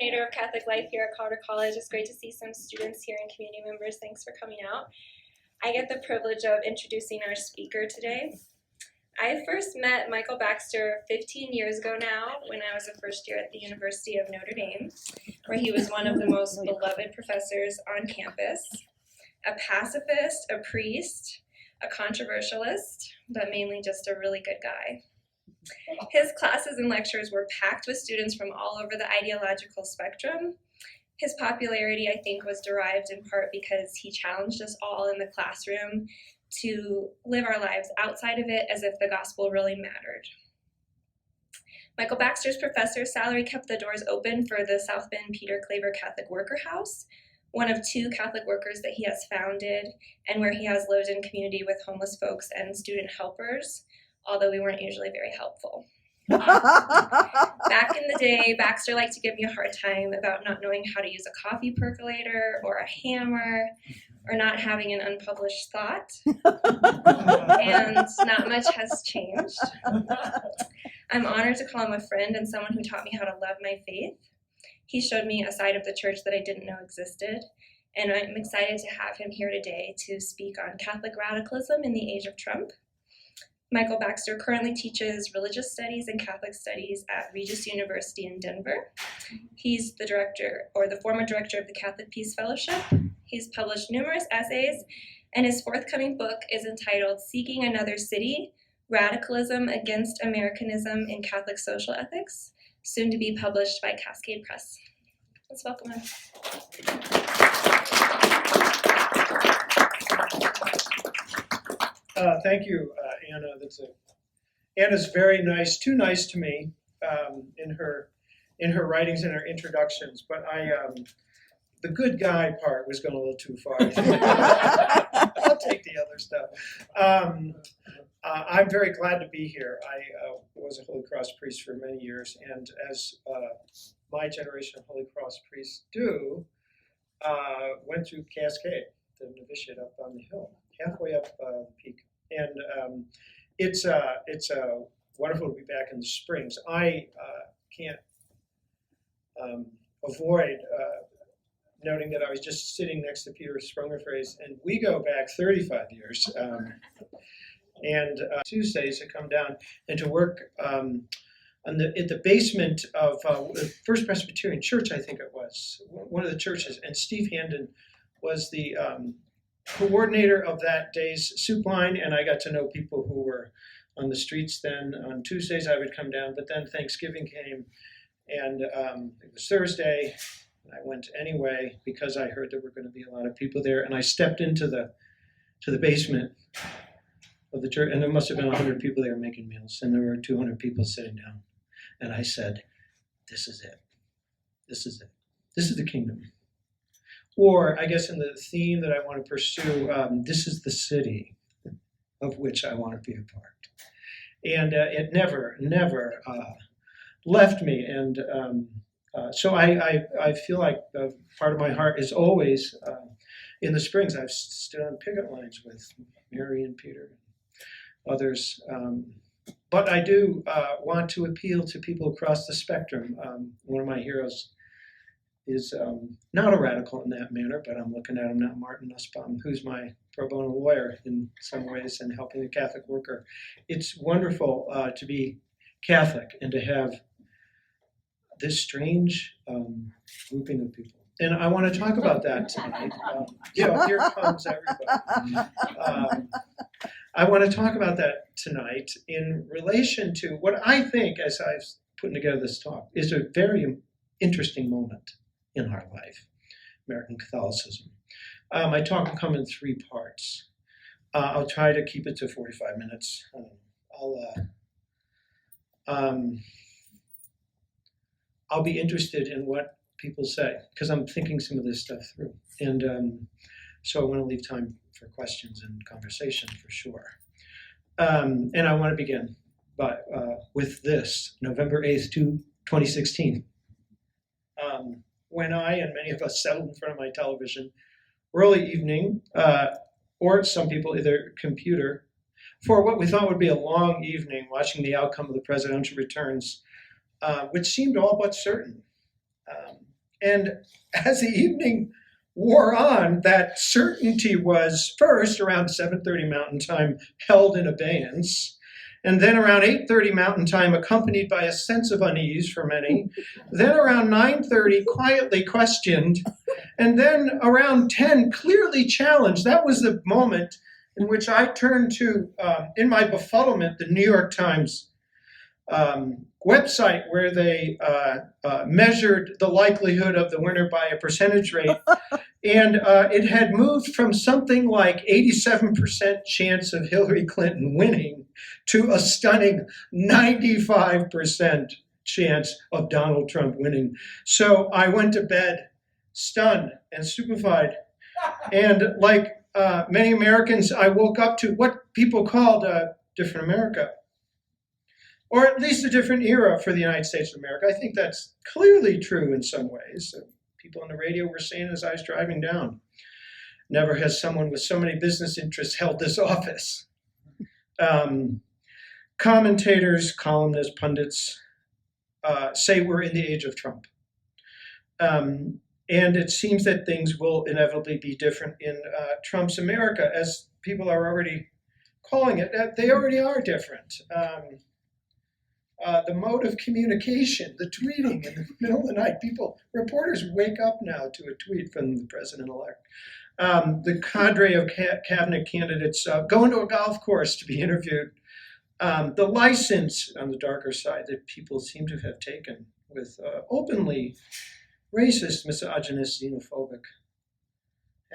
Coordinator of Catholic Life here at Carter College. It's great to see some students here and community members. Thanks for coming out. I get the privilege of introducing our speaker today. I first met Michael Baxter 15 years ago now when I was a first year at the University of Notre Dame, where he was one of the most beloved professors on campus, a pacifist, a priest, a controversialist, but mainly just a really good guy. His classes and lectures were packed with students from all over the ideological spectrum. His popularity, I think, was derived in part because he challenged us all in the classroom to live our lives outside of it as if the gospel really mattered. Michael Baxter's professor's salary kept the doors open for the South Bend Peter Claver Catholic Worker House, one of 2 Catholic workers that he has founded and where he has lived in community with homeless folks and student helpers, although we weren't usually very helpful. Back in the day, Baxter liked to give me a hard time about not knowing how to use a coffee percolator or a hammer or not having an unpublished thought. And not much has changed. I'm honored to call him a friend and someone who taught me how to love my faith. He showed me a side of the church that I didn't know existed, and I'm excited to have him here today to speak on Catholic radicalism in the age of Trump. Michael Baxter currently teaches religious studies and Catholic studies at Regis University in Denver. He's the director, or the former director of the Catholic Peace Fellowship. He's published numerous essays, and his forthcoming book is entitled Seeking Another City, Radicalism Against Americanism in Catholic Social Ethics, soon to be published by Cascade Press. Let's welcome him. Thank you, Anna. Anna's very nice, too nice to me in her writings and her introductions. But the good guy part was going a little too far. I'll take the other stuff. I'm very glad to be here. I was a Holy Cross priest for many years, and as my generation of Holy Cross priests do, went through Cascade, the novitiate up on the hill, halfway up the peak. And it's wonderful to be back in the Springs. I can't avoid noting that I was just sitting next to Peter Sprungerphrase, and we go back 35 years. And Tuesdays to come down and to work in the basement of the First Presbyterian Church, I think it was, one of the churches, and Steve Handon was the coordinator of that day's soup line, and I got to know people who were on the streets then. On Tuesdays I would come down, but then Thanksgiving came, and it was Thursday, and I went anyway because I heard there were going to be a lot of people there, and I stepped into the basement of the church, and there must have been 100 people there making meals, and there were 200 people sitting down, and I said, this is it. This is it. This is the kingdom. Or, I guess in the theme that I want to pursue, this is the city of which I want to be a part. And it never left me. And so I feel like part of my heart is always in the Springs. I've stood on picket lines with Mary and Peter and others. But I do want to appeal to people across the spectrum. One of my heroes is not a radical in that manner, but I'm looking at him now, Martin Nussbaum, who's my pro bono lawyer in some ways and helping the Catholic worker. It's wonderful to be Catholic and to have this strange grouping of people. And I want to talk about that tonight. So here comes everybody. I want to talk about that tonight in relation to what I think, as I've put together this talk, is a very interesting moment in our life, American Catholicism. My talk will come in 3 parts. I'll try to keep it to 45 minutes. I'll be interested in what people say, because I'm thinking some of this stuff through. And so I want to leave time for questions and conversation for sure. And I want to begin with this, November 8th, 2016. When I and many of us settled in front of my television, early evening, or some people either computer, for what we thought would be a long evening watching the outcome of the presidential returns, which seemed all but certain. And as the evening wore on, that certainty was first around 7:30 Mountain Time held in abeyance, and then around 8:30 Mountain Time accompanied by a sense of unease for many, then around 9:30 quietly questioned, and then around 10 clearly challenged. That was the moment in which I turned to, in my befuddlement, the New York Times website where they measured the likelihood of the winner by a percentage rate. And it had moved from something like 87% chance of Hillary Clinton winning to a stunning 95% chance of Donald Trump winning. So I went to bed stunned and stupefied. And like many Americans, I woke up to what people called a different America, or at least a different era for the United States of America. I think that's clearly true in some ways. People on the radio were saying as I was driving down, never has someone with so many business interests held this office. Commentators, columnists, pundits say we're in the age of Trump. And it seems that things will inevitably be different in Trump's America, as people are already calling it. They already are different. The mode of communication, the tweeting in the middle of the night. Reporters wake up now to a tweet from the president-elect. The cadre of cabinet candidates going to a golf course to be interviewed. The license on the darker side that people seem to have taken with openly racist, misogynist, xenophobic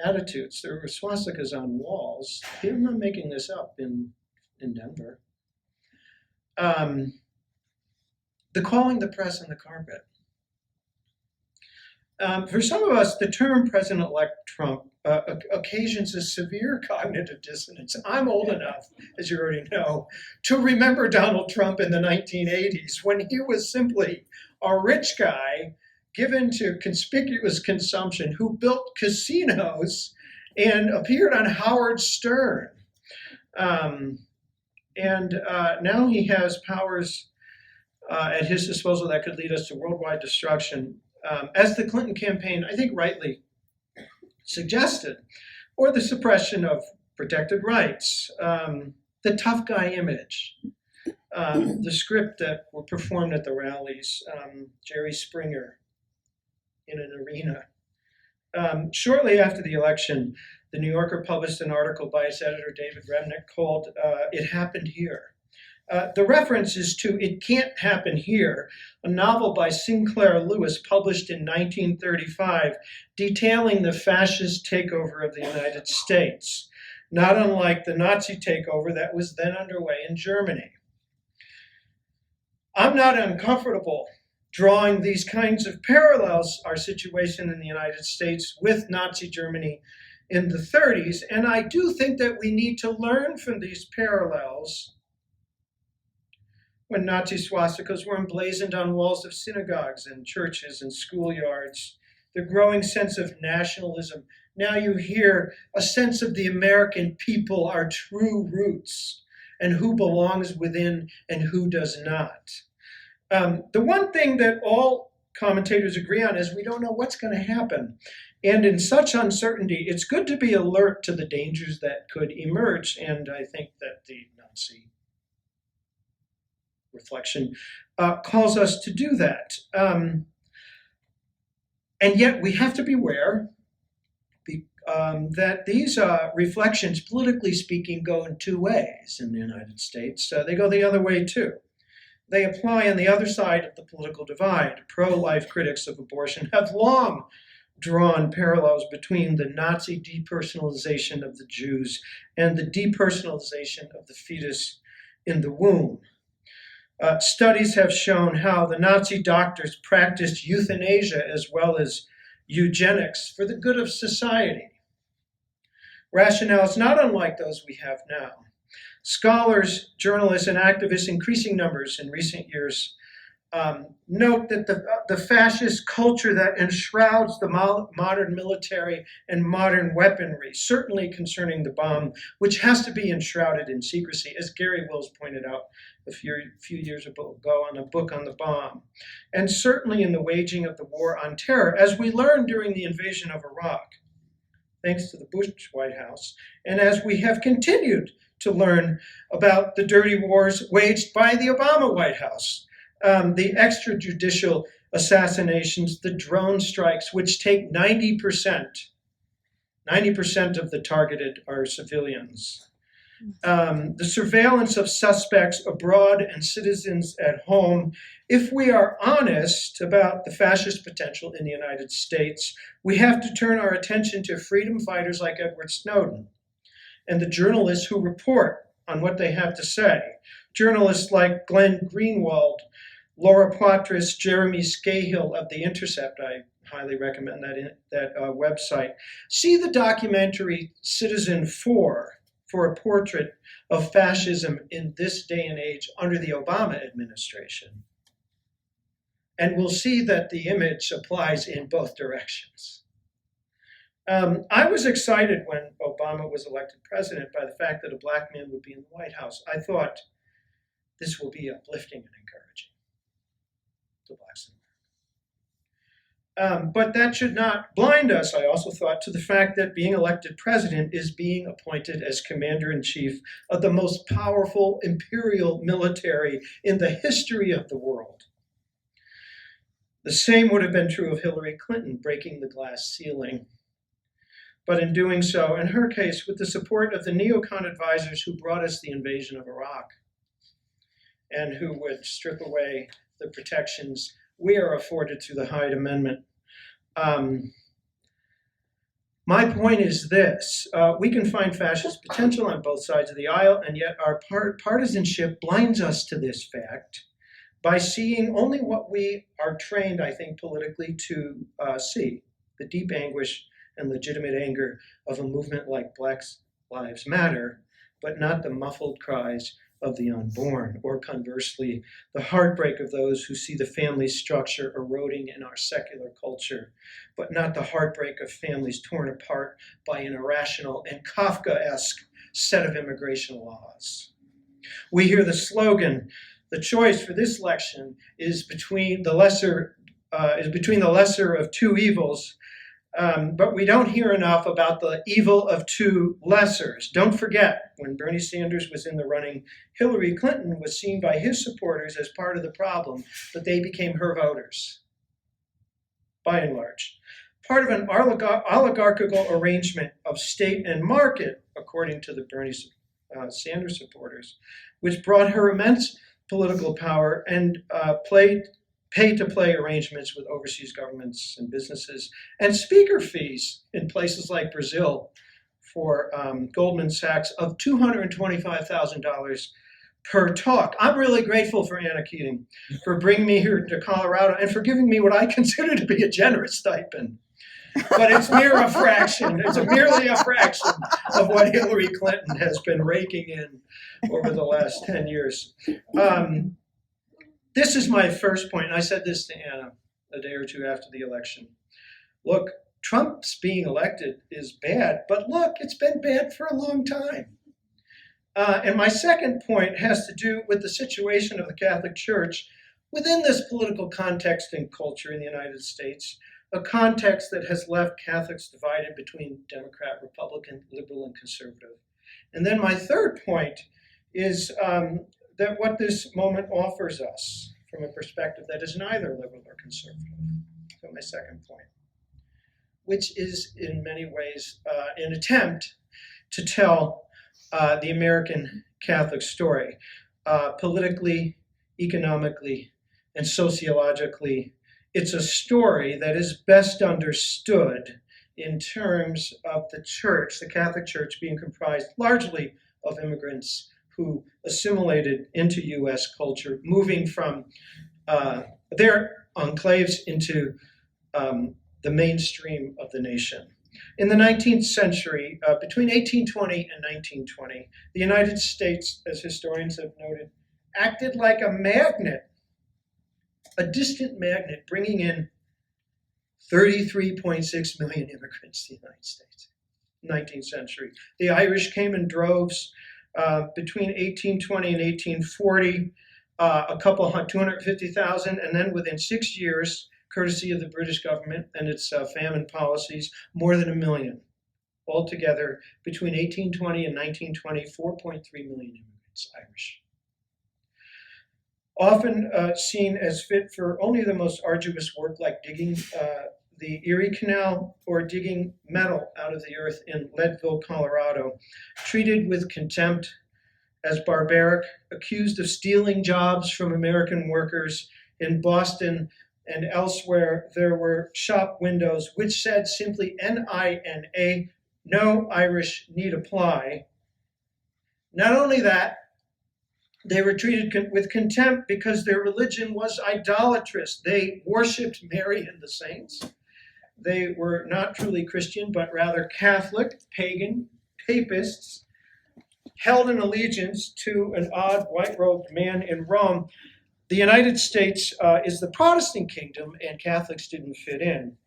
attitudes. There were swastikas on walls. I'm not making this up in Denver. The calling the press on the carpet. For some of us, the term President-elect Trump occasions a severe cognitive dissonance. I'm old enough, as you already know, to remember Donald Trump in the 1980s when he was simply a rich guy given to conspicuous consumption who built casinos and appeared on Howard Stern. Now he has powers at his disposal that could lead us to worldwide destruction, as the Clinton campaign, I think rightly suggested, or the suppression of protected rights, the tough guy image, the script that were performed at the rallies, Jerry Springer in an arena. Shortly after the election, the New Yorker published an article by its editor, David Remnick, called It Happened Here. The reference is to It Can't Happen Here, a novel by Sinclair Lewis published in 1935, detailing the fascist takeover of the United States, not unlike the Nazi takeover that was then underway in Germany. I'm not uncomfortable drawing these kinds of parallels, our situation in the United States with Nazi Germany in the 30s, and I do think that we need to learn from these parallels when Nazi swastikas were emblazoned on walls of synagogues and churches and schoolyards, the growing sense of nationalism. Now you hear a sense of the American people, our true roots, and who belongs within and who does not. The one thing that all commentators agree on is we don't know what's going to happen. And in such uncertainty, it's good to be alert to the dangers that could emerge. And I think that the Nazi reflection calls us to do that. And yet we have to beware that these reflections, politically speaking, go in two ways in the United States. They go the other way too. They apply on the other side of the political divide. Pro-life critics of abortion have long drawn parallels between the Nazi depersonalization of the Jews and the depersonalization of the fetus in the womb. Studies have shown how the Nazi doctors practiced euthanasia as well as eugenics for the good of society. Rationales not unlike those we have now. Scholars, journalists, and activists, increasing numbers in recent years, note that the fascist culture that enshrouds the modern military and modern weaponry, certainly concerning the bomb, which has to be enshrouded in secrecy, as Gary Wills pointed out a few years ago on a book on the bomb, and certainly in the waging of the war on terror, as we learned during the invasion of Iraq, thanks to the Bush White House, and as we have continued to learn about the dirty wars waged by the Obama White House. The extrajudicial assassinations, the drone strikes, which take 90% of the targeted are civilians. The surveillance of suspects abroad and citizens at home. If we are honest about the fascist potential in the United States, we have to turn our attention to freedom fighters like Edward Snowden and the journalists who report on what they have to say. Journalists like Glenn Greenwald, Laura Poitras, Jeremy Scahill of The Intercept, I highly recommend that website. See the documentary Citizen 4 for a portrait of fascism in this day and age under the Obama administration. And we'll see that the image applies in both directions. I was excited when Obama was elected president by the fact that a Black man would be in the White House. I thought this will be uplifting and encouraging to Blacks in America. But that should not blind us, I also thought, to the fact that being elected president is being appointed as commander-in-chief of the most powerful imperial military in the history of the world. The same would have been true of Hillary Clinton breaking the glass ceiling. But in doing so, in her case, with the support of the neocon advisors who brought us the invasion of Iraq and who would strip away the protections we are afforded through the Hyde Amendment. My point is this, we can find fascist potential on both sides of the aisle, and yet our partisanship blinds us to this fact by seeing only what we are trained, I think, politically to see, the deep anguish and legitimate anger of a movement like Black Lives Matter, but not the muffled cries of the unborn, or conversely, the heartbreak of those who see the family structure eroding in our secular culture, but not the heartbreak of families torn apart by an irrational and Kafkaesque set of immigration laws. We hear the slogan, the choice for this election is between the lesser of two evils, but we don't hear enough about the evil of two lessers. Don't forget, when Bernie Sanders was in the running, Hillary Clinton was seen by his supporters as part of the problem, but they became her voters, by and large. Part of an oligarchical arrangement of state and market, according to the Bernie Sanders supporters, which brought her immense political power and pay-to-play arrangements with overseas governments and businesses, and speaker fees in places like Brazil for Goldman Sachs of $225,000 per talk. I'm really grateful for Anna Keating for bringing me here to Colorado and for giving me what I consider to be a generous stipend. But it's mere a fraction. It's merely a fraction of what Hillary Clinton has been raking in over the last 10 years. This is my first point, and I said this to Anna a day or two after the election. Look, Trump's being elected is bad, but look, it's been bad for a long time. And my second point has to do with the situation of the Catholic Church within this political context and culture in the United States, a context that has left Catholics divided between Democrat, Republican, liberal, and conservative. And then my third point is that what this moment offers us from a perspective that is neither liberal or conservative. So my second point, which is in many ways an attempt to tell the American Catholic story, politically, economically, and sociologically. It's a story that is best understood in terms of the church, the Catholic Church being comprised largely of immigrants who assimilated into U.S. culture, moving from their enclaves into the mainstream of the nation. In the 19th century, between 1820 and 1920, the United States, as historians have noted, acted like a magnet a distant magnet bringing in 33.6 million immigrants to the United States, 19th century. The Irish came in droves between 1820 and 1840, a couple, 250,000, and then within 6 years, courtesy of the British government and its famine policies, more than 1 million. Altogether, between 1820 and 1920, 4.3 million immigrants, Irish. Often seen as fit for only the most arduous work like digging the Erie Canal or digging metal out of the earth in Leadville, Colorado, treated with contempt as barbaric, accused of stealing jobs from American workers in Boston and elsewhere. There were shop windows which said simply NINA, no Irish need apply. Not only that, they were treated with contempt because their religion was idolatrous. They worshipped Mary and the saints. They were not truly Christian, but rather Catholic, pagan, papists, held in allegiance to an odd white-robed man in Rome. The United States is the Protestant kingdom, and Catholics didn't fit in.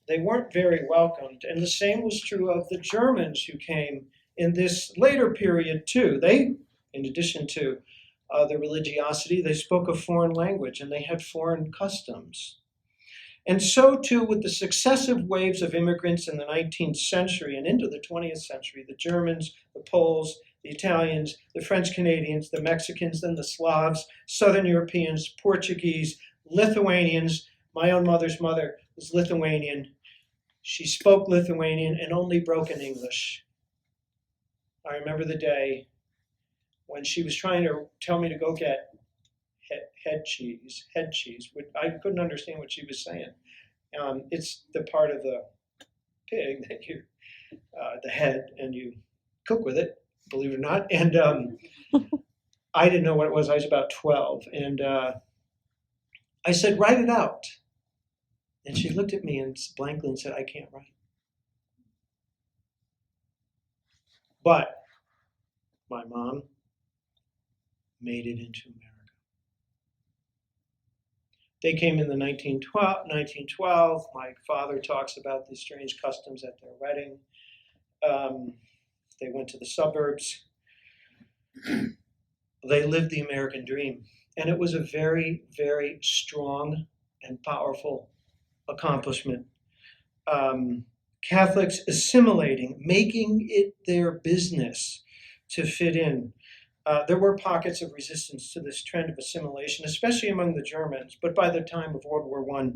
They weren't very welcomed, and the same was true of the Germans who came in this later period too. They, in addition to their religiosity, they spoke a foreign language and they had foreign customs. And so too with the successive waves of immigrants in the 19th century and into the 20th century, the Germans, the Poles, the Italians, the French Canadians, the Mexicans, then the Slavs, Southern Europeans, Portuguese, Lithuanians. My own mother's mother was Lithuanian. She spoke Lithuanian and only broken English. I remember the day when she was trying to tell me to go get head cheese. I couldn't understand what she was saying. It's the part of the pig that you, the head, and you cook with it, believe it or not. And I didn't know what it was. I was about 12. And I said, write it out. And she looked at me and blankly and said, I can't write. But my mom made it into America. They came in the 1912. My father talks about the strange customs at their wedding. They went to the suburbs. They lived the American dream. And it was a very, very strong and powerful accomplishment. Catholics assimilating, making it their business to fit in. There were pockets of resistance to this trend of assimilation, especially among the Germans, but by the time of World War I,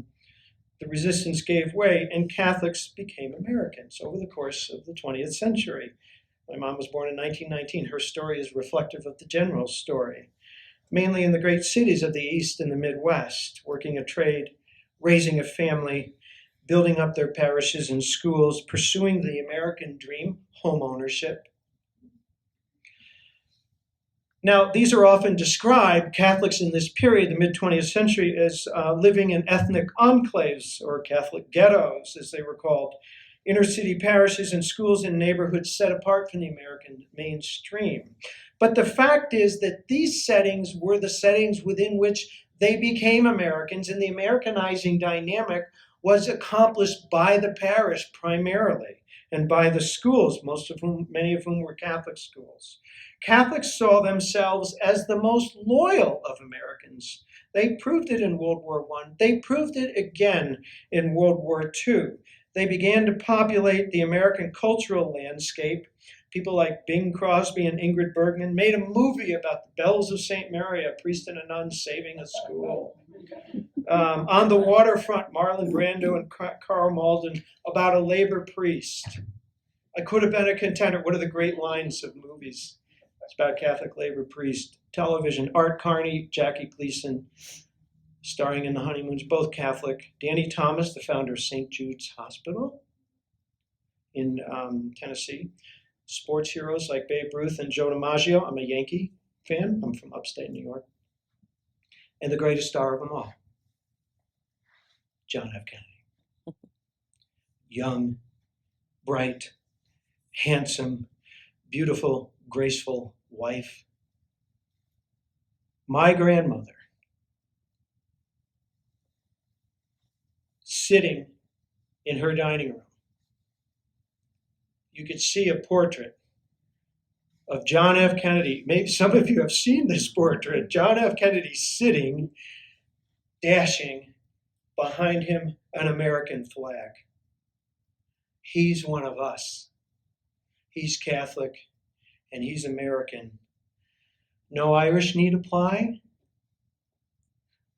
the resistance gave way and Catholics became Americans over the course of the 20th century. My mom was born in 1919. Her story is reflective of the general story, mainly in the great cities of the East and the Midwest, working a trade, raising a family, building up their parishes and schools, pursuing the American dream, home ownership. Now, these are often described, Catholics in this period, the mid-20th century, as living in ethnic enclaves, or Catholic ghettos, as they were called, inner city parishes and schools in neighborhoods set apart from the American mainstream. But the fact is that these settings were the settings within which they became Americans, and the Americanizing dynamic was accomplished by the parish primarily, and by the schools, many of whom were Catholic schools. Catholics saw themselves as the most loyal of Americans. They proved it in World War I. They proved it again in World War II. They began to populate the American cultural landscape. People like Bing Crosby and Ingrid Bergman made a movie about the bells of St. Mary, a priest and a nun saving a school. On the waterfront, Marlon Brando and Carl Malden about a labor priest. I could have been a contender. What are the great lines of movies? It's about Catholic labor priest. Television, Art Carney, Jackie Gleason, starring in The Honeymoons, both Catholic. Danny Thomas, the founder of St. Jude's Hospital in Tennessee. Sports heroes like Babe Ruth and Joe DiMaggio. I'm a Yankee fan. I'm from upstate New York. And the greatest star of them all, John F. Kennedy. Young, bright, handsome, beautiful, graceful wife. My grandmother sitting in her dining room. You could see a portrait of John F. Kennedy. Maybe some of you have seen this portrait. John F. Kennedy sitting, dashing behind him an American flag. He's one of us. He's Catholic and he's American. No Irish need apply.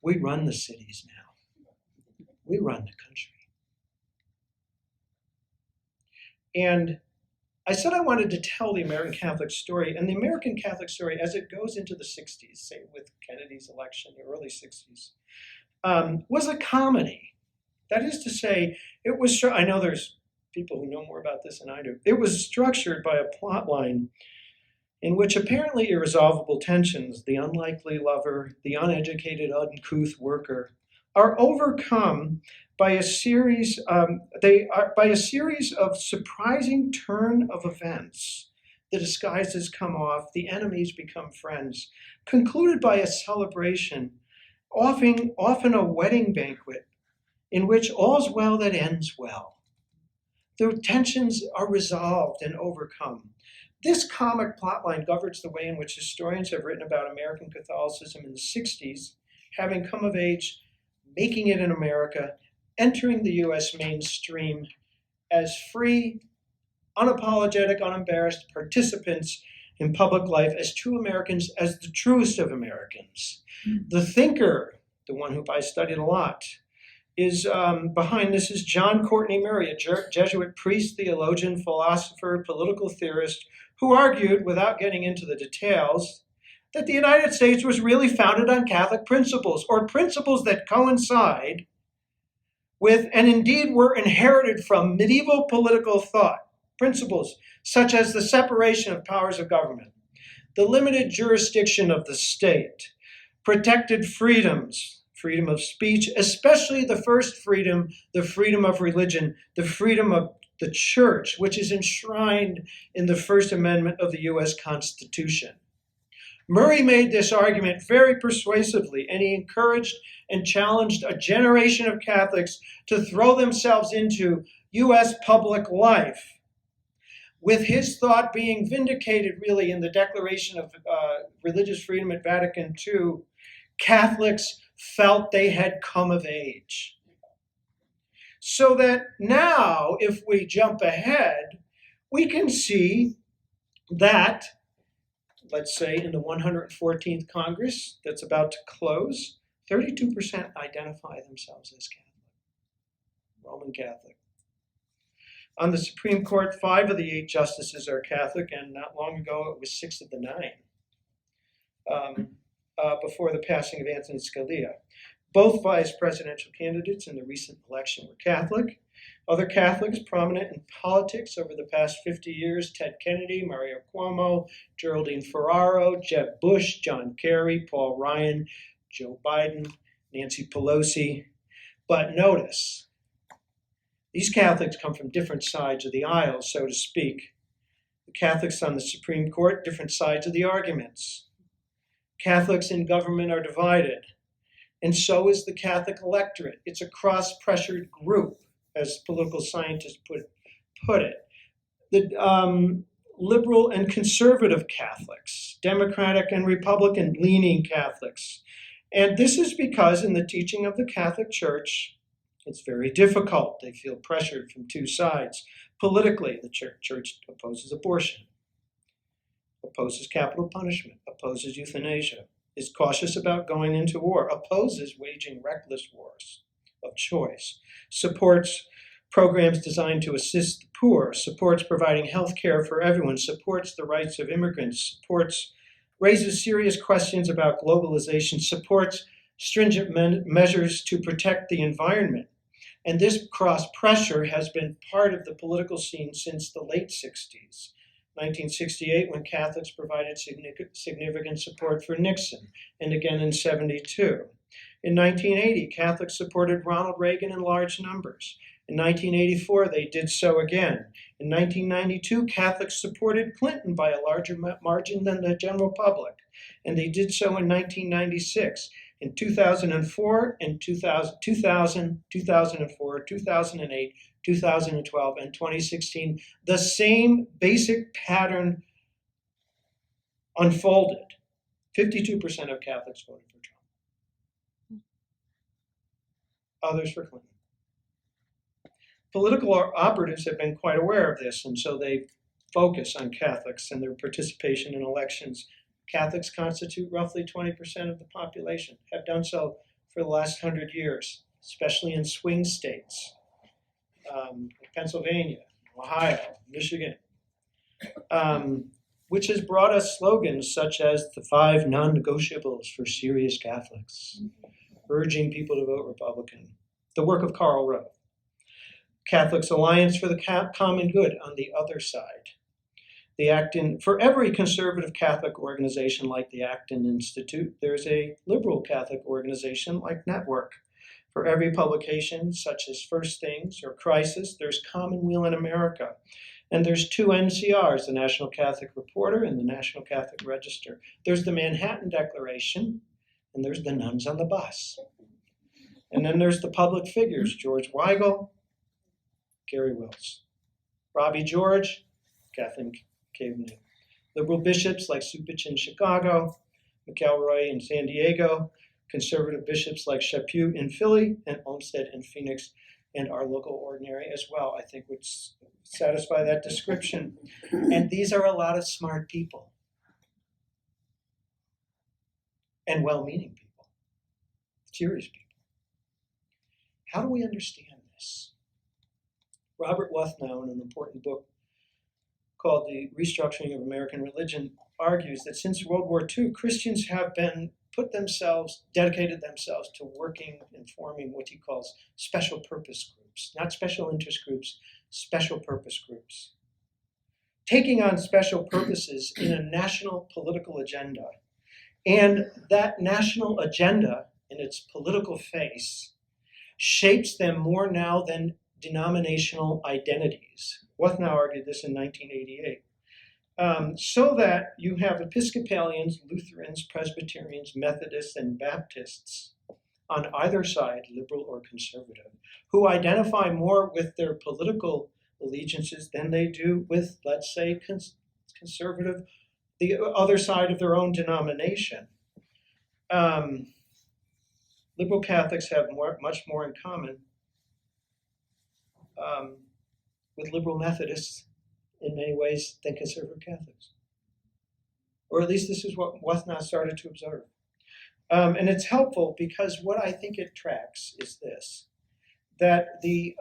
We run the cities now. We run the country. And I said I wanted to tell the American Catholic story, and the American Catholic story, as it goes into the 60s, say with Kennedy's election, the early 60s, was a comedy. That is to say, it was, I know there's people who know more about this than I do. It was structured by a plot line in which apparently irresolvable tensions, the unlikely lover, the uneducated, uncouth worker, are overcome by a series of surprising turn of events. The disguises come off, the enemies become friends, concluded by a celebration, often a wedding banquet, in which all's well that ends well. The tensions are resolved and overcome. This comic plotline governs the way in which historians have written about American Catholicism in the 60s, having come of age, making it in America, entering the US mainstream as free, unapologetic, unembarrassed participants in public life, as true Americans, as the truest of Americans. The thinker, the one who I studied a lot, is behind this is John Courtney Murray, a Jesuit priest, theologian, philosopher, political theorist, who argued, without getting into the details, that the United States was really founded on Catholic principles, or principles that coincide with, and indeed were inherited from, medieval political thought. Principles such as the separation of powers of government, the limited jurisdiction of the state, protected freedoms, freedom of speech, especially the first freedom, the freedom of religion, the freedom of the church, which is enshrined in the First Amendment of the US Constitution. Murray made this argument very persuasively, and he encouraged and challenged a generation of Catholics to throw themselves into US public life, with his thought being vindicated really in the Declaration of Religious Freedom at Vatican II. Catholics felt they had come of age. So that now, if we jump ahead, we can see that, let's say in the 114th Congress that's about to close, 32% identify themselves as Catholic, Roman Catholic. On the Supreme Court, 5 of the 8 justices are Catholic, and not long ago it was 6 of the 9, before the passing of Antonin Scalia. Both vice presidential candidates in the recent election were Catholic. Other Catholics prominent in politics over the past 50 years: Ted Kennedy, Mario Cuomo, Geraldine Ferraro, Jeb Bush, John Kerry, Paul Ryan, Joe Biden, Nancy Pelosi. But notice, these Catholics come from different sides of the aisle, so to speak. The Catholics on the Supreme Court, different sides of the arguments. Catholics in government are divided, and so is the Catholic electorate. It's a cross-pressured group, as political scientists put it. The liberal and conservative Catholics, Democratic and Republican-leaning Catholics. And this is because in the teaching of the Catholic Church, it's very difficult. They feel pressured from 2 sides. Politically, the church opposes abortion, opposes capital punishment, opposes euthanasia, is cautious about going into war, opposes waging reckless wars of choice, supports programs designed to assist the poor, supports providing health care for everyone, supports the rights of immigrants, raises serious questions about globalization, supports stringent measures to protect the environment. And this cross-pressure has been part of the political scene since the late 60s. 1968, when Catholics provided significant support for Nixon, and again in 72. In 1980, Catholics supported Ronald Reagan in large numbers. In 1984, they did so again. In 1992, Catholics supported Clinton by a larger margin than the general public, and they did so in 1996. in 2004, and 2000, 2004, 2008, 2012, and 2016, the same basic pattern unfolded. 52% of Catholics voted for Trump. Others for Clinton. Political operatives have been quite aware of this, and so they focus on Catholics and their participation in elections. Catholics constitute roughly 20% of the population, have done so for the last 100 years, especially in swing states, Pennsylvania, Ohio, Michigan, which has brought us slogans such as the 5 non-negotiables for serious Catholics, urging people to vote Republican, the work of Karl Rove, Catholics Alliance for the Common Good on the other side. The Acton, for every conservative Catholic organization like the Acton Institute, there's a liberal Catholic organization like Network. For every publication, such as First Things or Crisis, there's Commonweal in America. And there's 2 NCRs, the National Catholic Reporter and the National Catholic Register. There's the Manhattan Declaration, and there's the Nuns on the Bus. And then there's the public figures, George Weigel, Gary Wills, Robbie George, Kathleen Kaevening. Liberal bishops like Supich in Chicago, McElroy in San Diego, conservative bishops like Chaput in Philly, and Olmsted in Phoenix, and our local ordinary as well, I think would satisfy that description. And these are a lot of smart people and well-meaning people, serious people. How do we understand this? Robert Wuthnow, in an important book called The Restructuring of American Religion, argues that since World War II, Christians have dedicated themselves to working and forming what he calls special purpose groups, not special interest groups, special purpose groups. Taking on special purposes in a national political agenda. And that national agenda, in its political face, shapes them more now than denominational identities. Wuthnow argued this in 1988. So that you have Episcopalians, Lutherans, Presbyterians, Methodists, and Baptists on either side, liberal or conservative, who identify more with their political allegiances than they do with, let's say, conservative, the other side of their own denomination. Liberal Catholics have much more in common with liberal Methodists in many ways than conservative Catholics. Or at least this is what Wuthnow started to observe. And it's helpful because what I think it tracks is this, that the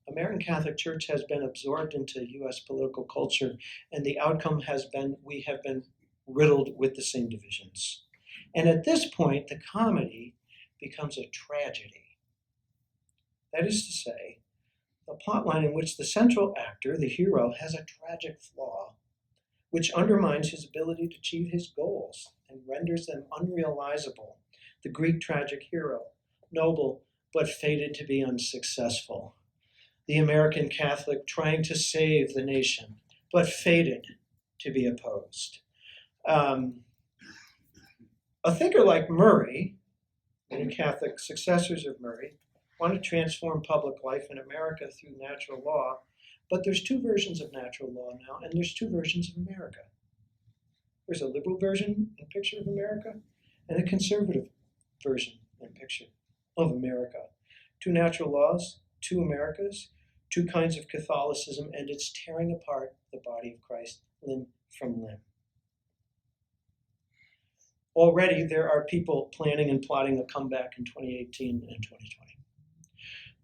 American Catholic Church has been absorbed into US political culture, and the outcome has been, we have been riddled with the same divisions. And at this point, the comedy becomes a tragedy. That is to say, a plotline in which the central actor, the hero, has a tragic flaw, which undermines his ability to achieve his goals and renders them unrealizable. The Greek tragic hero, noble but fated to be unsuccessful. The American Catholic trying to save the nation, but fated to be opposed. A thinker like Murray, and Catholic successors of Murray, want to transform public life in America through natural law, but there's 2 versions of natural law now, and there's 2 versions of America. There's a liberal version and picture of America, and a conservative version and picture of America. 2 natural laws, 2 Americas, 2 kinds of Catholicism, and it's tearing apart the body of Christ limb from limb. Already there are people planning and plotting a comeback in 2018 and 2020.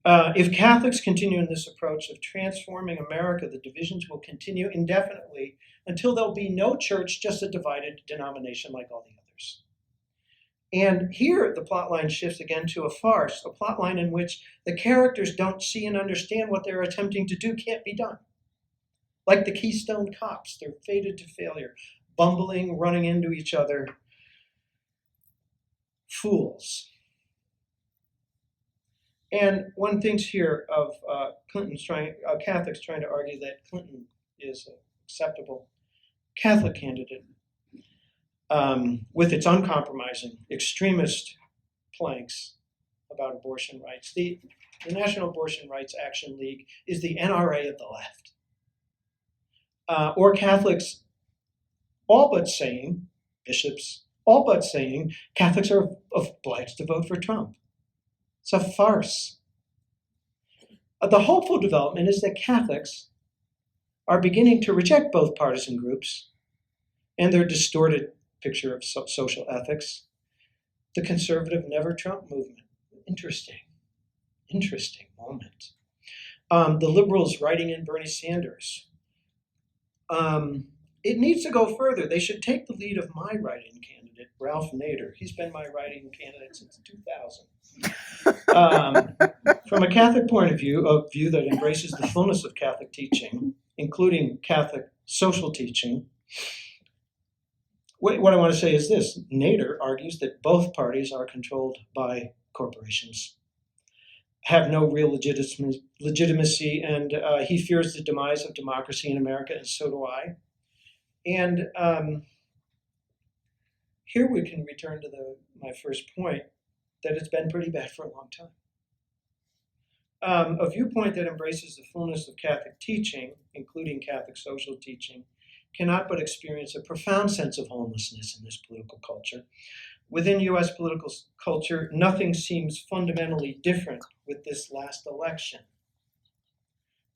If Catholics continue in this approach of transforming America, the divisions will continue indefinitely until there'll be no church, just a divided denomination like all the others. And here the plotline shifts again to a farce, a plotline in which the characters don't see and understand what they're attempting to do can't be done. Like the Keystone Cops, they're fated to failure, bumbling, running into each other, fools. And one thinks here of Catholics trying to argue that Clinton is an acceptable Catholic candidate with its uncompromising, extremist planks about abortion rights. The National Abortion Rights Action League is the NRA of the left. Or Catholics all but saying, bishops all but saying, Catholics are obliged to vote for Trump. It's a farce. The hopeful development is that Catholics are beginning to reject both partisan groups and their distorted picture of social ethics. The conservative Never Trump movement. Interesting moment. The liberals writing in Bernie Sanders. It needs to go further. They should take the lead of my write-in candidate, Ralph Nader. He's been my write-in candidate since 2000. From a Catholic point of view, a view that embraces the fullness of Catholic teaching, including Catholic social teaching, what I want to say is this. Nader argues that both parties are controlled by corporations, have no real legitimacy, and he fears the demise of democracy in America, and so do I. And here we can return to my first point, that it's been pretty bad for a long time. A viewpoint that embraces the fullness of Catholic teaching, including Catholic social teaching, cannot but experience a profound sense of homelessness in this political culture. Within US political culture, nothing seems fundamentally different with this last election.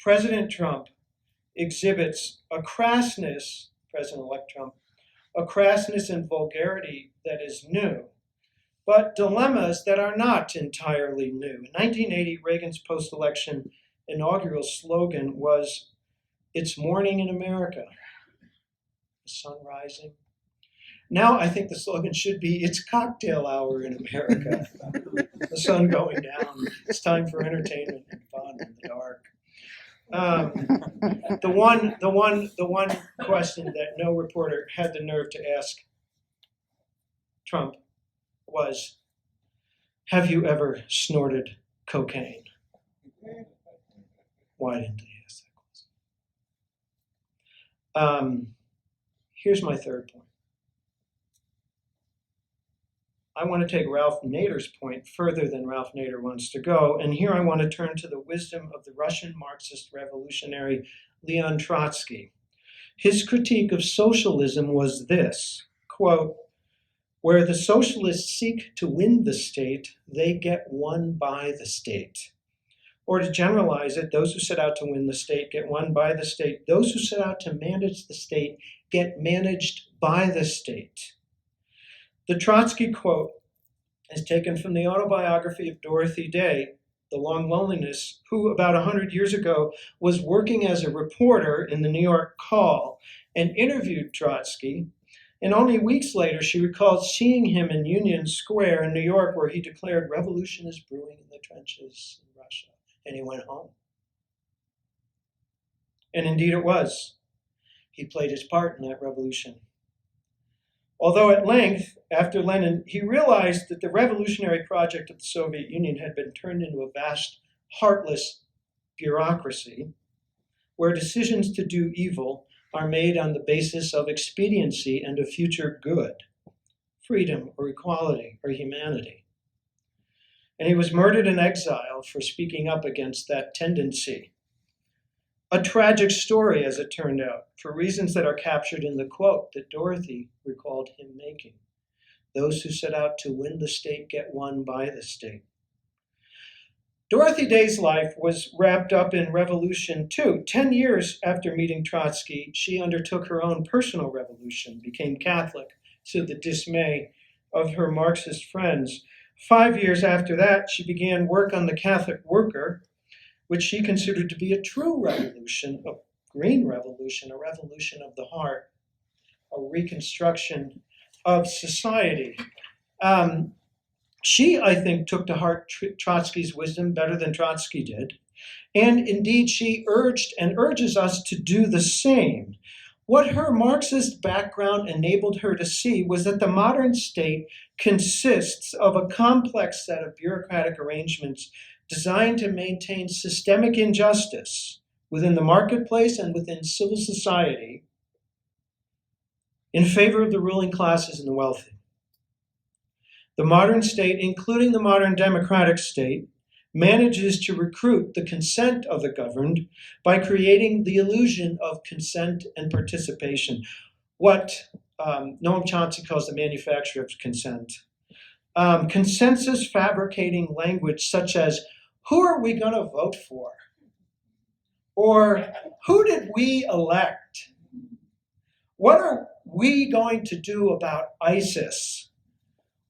President Trump exhibits a crassness, President-elect Trump, a crassness and vulgarity that is new, but dilemmas that are not entirely new. In 1980, Reagan's post-election inaugural slogan was, "It's morning in America." The sun rising. Now I think the slogan should be, "It's cocktail hour in America." The sun going down. It's time for entertainment and fun in the dark. The one question that no reporter had the nerve to ask Trump was, "Have you ever snorted cocaine?" Why didn't they ask that question? Here's my third point. I want to take Ralph Nader's point further than Ralph Nader wants to go, and here I want to turn to the wisdom of the Russian Marxist revolutionary Leon Trotsky. His critique of socialism was this, quote, "Where the socialists seek to win the state, they get won by the state." Or to generalize it, those who set out to win the state get won by the state. Those who set out to manage the state get managed by the state. The Trotsky quote is taken from the autobiography of Dorothy Day, The Long Loneliness, who about 100 years ago was working as a reporter in the New York Call and interviewed Trotsky. And only weeks later, she recalled seeing him in Union Square in New York, where he declared, "Revolution is brewing in the trenches in Russia." And he went home. And indeed it was. He played his part in that revolution. Although at length, after Lenin, he realized that the revolutionary project of the Soviet Union had been turned into a vast, heartless bureaucracy, where decisions to do evil are made on the basis of expediency and of future good, freedom or equality or humanity. And he was murdered in exile for speaking up against that tendency. A tragic story, as it turned out, for reasons that are captured in the quote that Dorothy recalled him making. Those who set out to win the state get won by the state. Dorothy Day's life was wrapped up in revolution too. 10 years after meeting Trotsky, she undertook her own personal revolution, became Catholic to the dismay of her Marxist friends. 5 years after that, she began work on the Catholic Worker, which she considered to be a true revolution, a green revolution, a revolution of the heart, a reconstruction of society. She, I think, took to heart Trotsky's wisdom better than Trotsky did. And indeed, she urged and urges us to do the same. What her Marxist background enabled her to see was that the modern state consists of a complex set of bureaucratic arrangements designed to maintain systemic injustice within the marketplace and within civil society in favor of the ruling classes and the wealthy. The modern state, including the modern democratic state, manages to recruit the consent of the governed by creating the illusion of consent and participation, what Noam Chomsky calls the manufacture of consent. Consensus fabricating language such as, who are we going to vote for? Or who did we elect? What are we going to do about ISIS?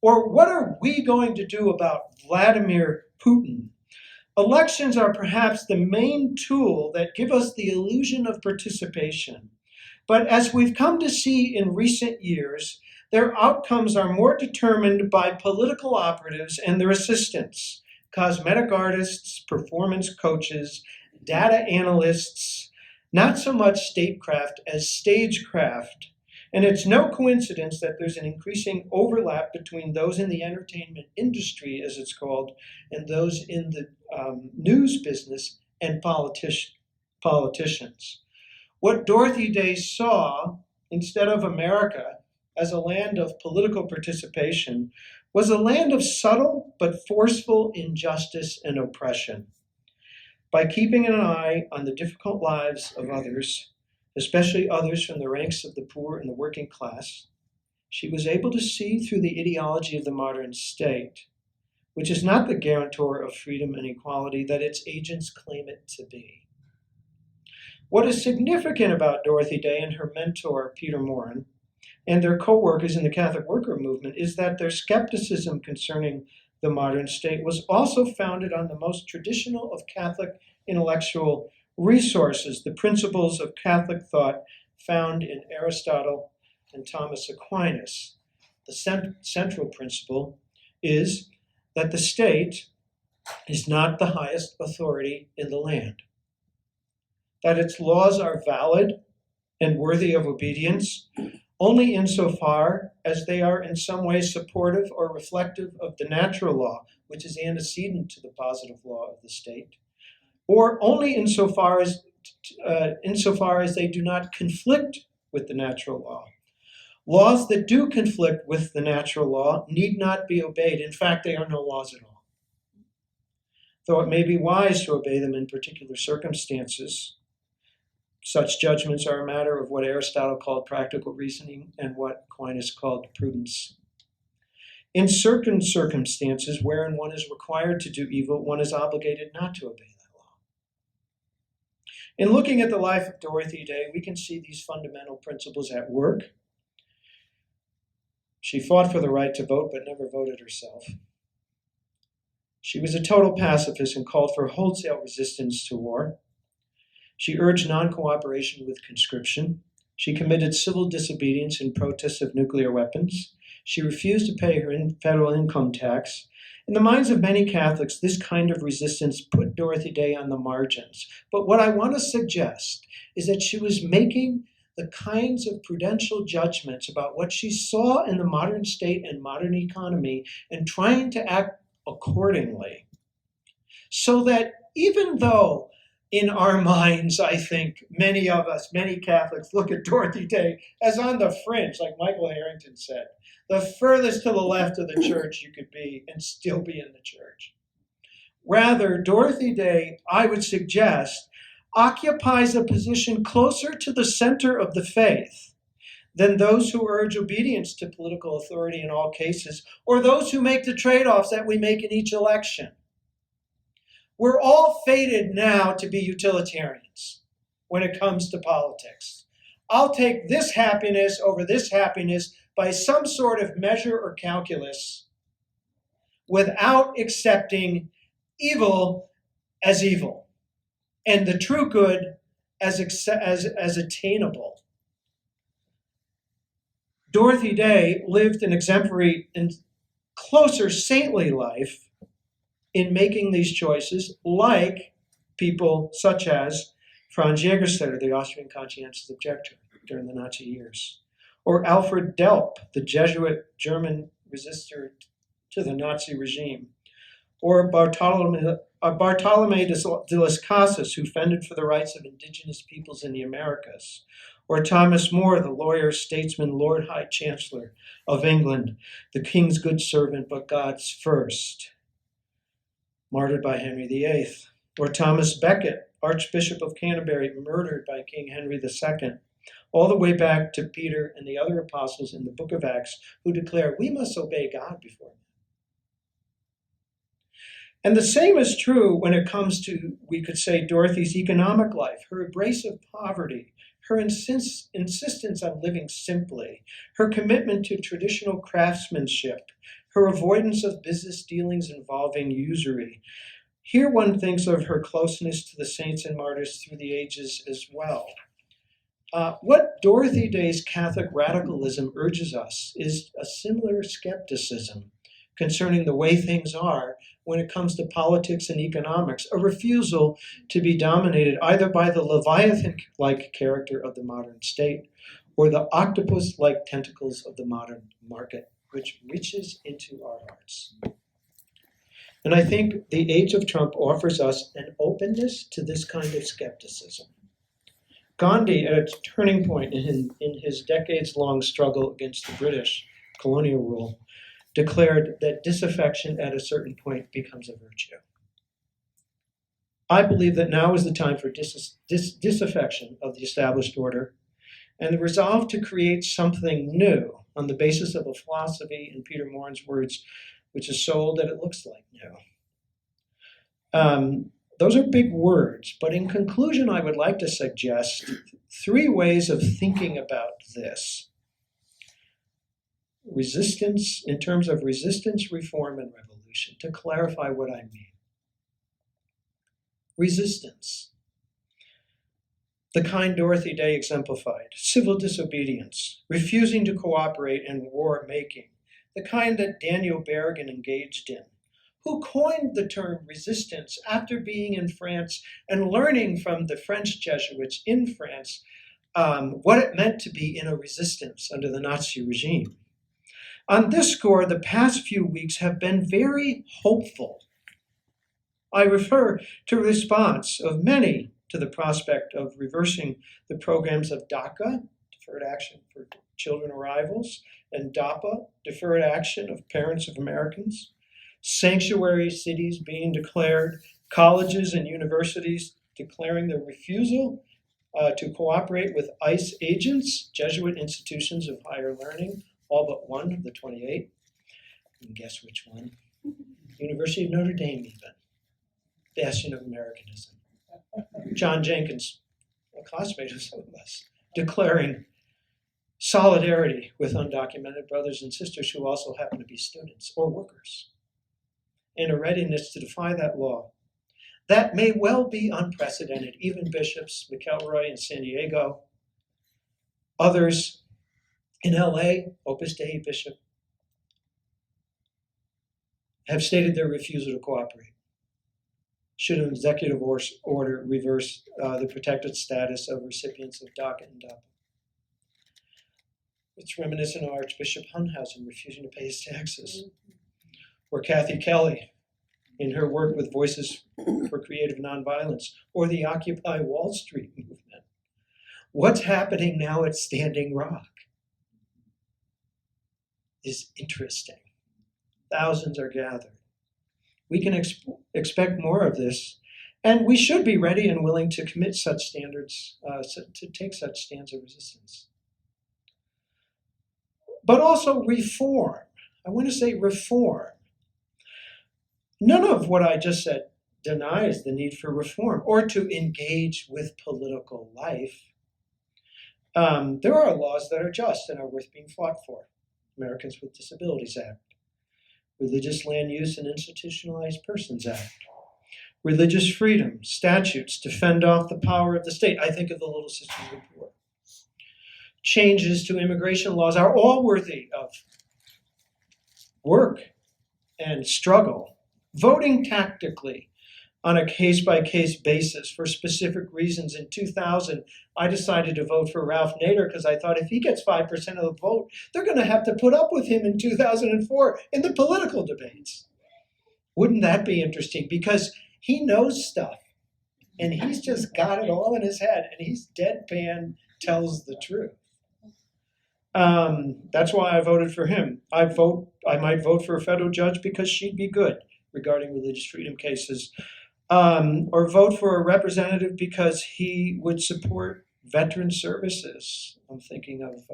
Or what are we going to do about Vladimir Putin? Elections are perhaps the main tool that give us the illusion of participation. But as we've come to see in recent years, their outcomes are more determined by political operatives and their assistants, cosmetic artists, performance coaches, data analysts, not so much statecraft as stagecraft. And it's no coincidence that there's an increasing overlap between those in the entertainment industry, as it's called, and those in the news business and politicians. What Dorothy Day saw, instead of America as a land of political participation, was a land of subtle but forceful injustice and oppression. By keeping an eye on the difficult lives of others, especially others from the ranks of the poor and the working class, she was able to see through the ideology of the modern state, which is not the guarantor of freedom and equality that its agents claim it to be. What is significant about Dorothy Day and her mentor, Peter Maurin, and their co-workers in the Catholic worker movement is that their skepticism concerning the modern state was also founded on the most traditional of Catholic intellectual resources, the principles of Catholic thought found in Aristotle and Thomas Aquinas. The central principle is that the state is not the highest authority in the land, that its laws are valid and worthy of obedience only insofar as they are in some way supportive or reflective of the natural law, which is antecedent to the positive law of the state, or only insofar as they do not conflict with the natural law. Laws that do conflict with the natural law need not be obeyed. In fact, they are no laws at all. Though it may be wise to obey them in particular circumstances, such judgments are a matter of what Aristotle called practical reasoning and what Aquinas called prudence. In certain circumstances wherein one is required to do evil, one is obligated not to obey that law. In looking at the life of Dorothy Day, we can see these fundamental principles at work. She fought for the right to vote, but never voted herself. She was a total pacifist and called for wholesale resistance to war. She urged non-cooperation with conscription. She committed civil disobedience in protest of nuclear weapons. She refused to pay her federal income tax. In the minds of many Catholics, this kind of resistance put Dorothy Day on the margins. But what I want to suggest is that she was making the kinds of prudential judgments about what she saw in the modern state and modern economy and trying to act accordingly. So that even though in our minds, I think many of us, many Catholics, look at Dorothy Day as on the fringe, like Michael Harrington said, the furthest to the left of the church you could be and still be in the church. Rather, Dorothy Day, I would suggest, occupies a position closer to the center of the faith than those who urge obedience to political authority in all cases, or those who make the trade-offs that we make in each election. We're all fated now to be utilitarians when it comes to politics. I'll take this happiness over this happiness by some sort of measure or calculus without accepting evil as evil and the true good as attainable. Dorothy Day lived an exemplary and closer saintly life in making these choices, like people such as Franz Jägerstätter, the Austrian conscientious objector during the Nazi years, or Alfred Delp, the Jesuit German resistor to the Nazi regime, or Bartolomé de las Casas, who fended for the rights of indigenous peoples in the Americas, Or Thomas More, the lawyer, statesman, Lord High Chancellor of England, the king's good servant, but God's first, martyred by Henry VIII. Or Thomas Becket, Archbishop of Canterbury, murdered by King Henry II. All the way back to Peter and the other apostles in the book of Acts who declare we must obey God before men. And the same is true when it comes to, we could say, Dorothy's economic life, her embrace of poverty, her insistence on living simply, her commitment to traditional craftsmanship, her avoidance of business dealings involving usury. Here one thinks of her closeness to the saints and martyrs through the ages as well. What Dorothy Day's Catholic radicalism urges us is a similar skepticism concerning the way things are when it comes to politics and economics, a refusal to be dominated either by the Leviathan-like character of the modern state or the octopus-like tentacles of the modern market, which reaches into our hearts. And I think the age of Trump offers us an openness to this kind of skepticism. Gandhi, at a turning point in his decades-long struggle against the British colonial rule, declared that disaffection at a certain point becomes a virtue. I believe that now is the time for disaffection of the established order and the resolve to create something new on the basis of a philosophy, in Peter Morin's words, which is so old that it looks like new. Those are big words, but in conclusion, I would like to suggest 3 ways of thinking about this. Resistance, in terms of resistance, reform, and revolution, to clarify what I mean. Resistance. The kind Dorothy Day exemplified, civil disobedience, refusing to cooperate in war making, the kind that Daniel Berrigan engaged in, who coined the term resistance after being in France and learning from the French Jesuits in France what it meant to be in a resistance under the Nazi regime. On this score, the past few weeks have been very hopeful. I refer to a response of many to the prospect of reversing the programs of DACA, Deferred Action for Children Arrivals, and DAPA, Deferred Action of Parents of Americans, sanctuary cities being declared, colleges and universities declaring their refusal to cooperate with ICE agents, Jesuit institutions of higher learning, all but one of the 28. And guess which one? University of Notre Dame even. Bastion of Americanism. John Jenkins, a classmate of some of us, declaring solidarity with undocumented brothers and sisters who also happen to be students or workers, and a readiness to defy that law. That may well be unprecedented. Even bishops, McElroy in San Diego, others in LA, Opus Dei bishop, have stated their refusal to cooperate. Should an executive order reverse the protected status of recipients of DACA and DAPA? It's reminiscent of Archbishop Hunhausen refusing to pay his taxes, or Kathy Kelly in her work with Voices for Creative Nonviolence, or the Occupy Wall Street movement. What's happening now at Standing Rock is interesting. Thousands are gathered. We can expect more of this, and we should be ready and willing to commit such standards, to take such stands of resistance. But also reform. I want to say reform. None of what I just said denies the need for reform or to engage with political life. There are laws that are just and are worth being fought for. Americans with Disabilities Act, Religious Land Use and Institutionalized Persons Act, religious freedom, statutes to fend off the power of the state. I think of the Little Sisters of the Poor. Changes to immigration laws are all worthy of work and struggle. Voting tactically on a case-by-case basis for specific reasons. In 2000, I decided to vote for Ralph Nader because I thought if he gets 5% of the vote, they're going to have to put up with him in 2004 in the political debates. Wouldn't that be interesting? Because he knows stuff, and he's just got it all in his head, and he's deadpan tells the truth. That's why I voted for him. I might vote for a federal judge because she'd be good regarding religious freedom cases. Or vote for a representative because he would support veteran services. I'm thinking of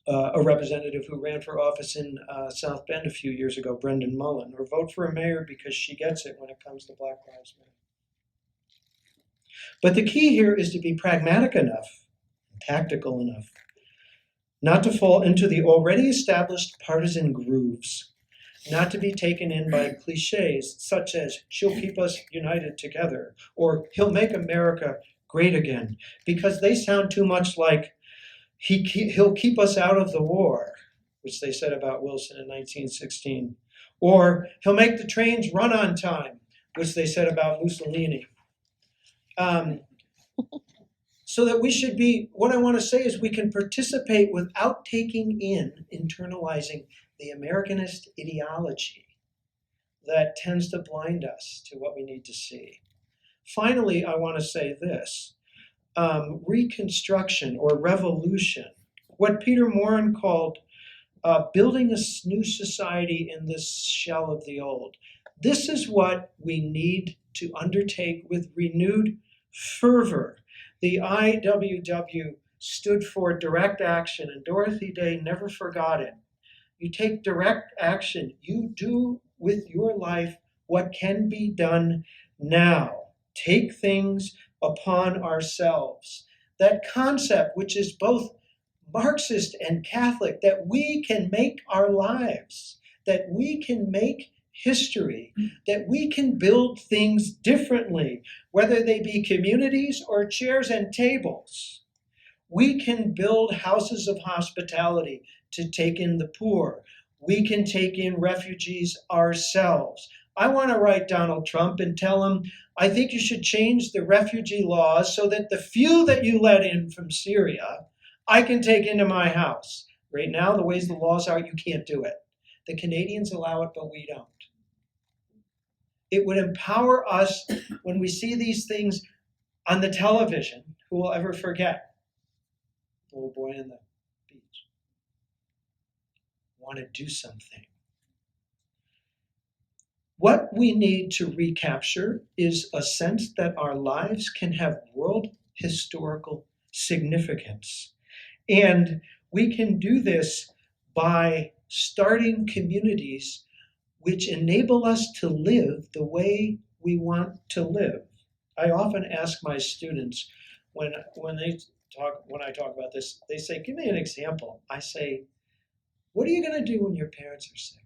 a representative who ran for office in South Bend a few years ago, Brendan Mullen. Or vote for a mayor because she gets it when it comes to Black Lives Matter. But the key here is to be pragmatic enough, tactical enough, not to fall into the already established partisan grooves, not to be taken in by cliches such as she'll keep us united together or he'll make America great again, because they sound too much like he'll keep us out of the war, which they said about Wilson in 1916, or he'll make the trains run on time, which they said about Mussolini. So that we should be, what I want to say is we can participate without taking in, internalizing the Americanist ideology that tends to blind us to what we need to see. Finally, I want to say this. Reconstruction or revolution, what Peter Morin called building a new society in this shell of the old. This is what we need to undertake with renewed fervor. The IWW stood for direct action, and Dorothy Day never forgot it. You take direct action. You do with your life what can be done now. Take things upon ourselves. That concept, which is both Marxist and Catholic, that we can make our lives, that we can make history, that we can build things differently, whether they be communities or chairs and tables. We can build houses of hospitality to take in the poor. We can take in refugees ourselves. I want to write Donald Trump and tell him, I think you should change the refugee laws so that the few that you let in from Syria, I can take into my house. Right now, the ways the laws are, you can't do it. The Canadians allow it, but we don't. It would empower us when we see these things on the television. Who will ever forget the little boy on the beach? Want to do something. What we need to recapture is a sense that our lives can have world historical significance. And we can do this by starting communities which enable us to live the way we want to live. I often ask my students when I talk about this, they say, give me an example. I say, what are you going to do when your parents are sick?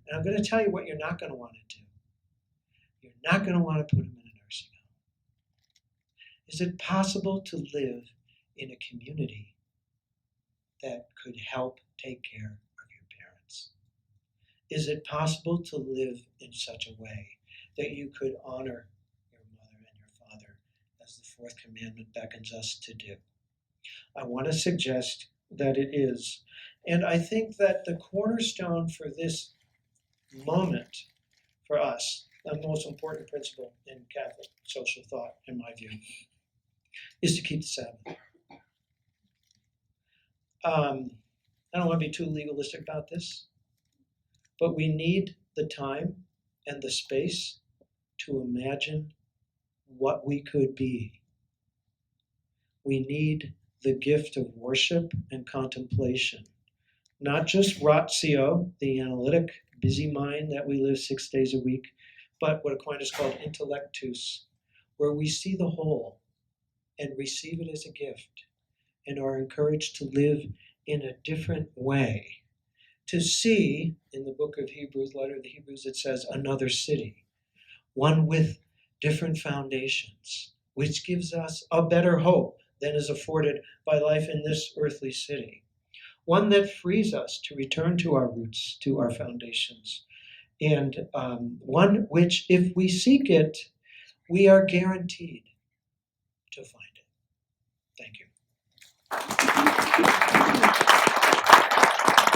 And I'm going to tell you what you're not going to want to do. You're not going to want to put them in a nursing home. Is it possible to live in a community that could help take care of your parents? Is it possible to live in such a way that you could honor your mother and your father as the fourth commandment beckons us to do? I want to suggest that it is. And I think that the cornerstone for this moment for us, the most important principle in Catholic social thought, in my view, is to keep the Sabbath. I don't want to be too legalistic about this, but we need the time and the space to imagine what we could be. We need the gift of worship and contemplation, not just ratio, the analytic, busy mind that we live 6 days a week, but what Aquinas called intellectus, where we see the whole and receive it as a gift and are encouraged to live in a different way. To see, in the book of Hebrews, letter of the Hebrews, it says another city, one with different foundations, which gives us a better hope than is afforded by life in this earthly city. One that frees us to return to our roots, to our foundations, and one which, if we seek it, we are guaranteed to find it. Thank you.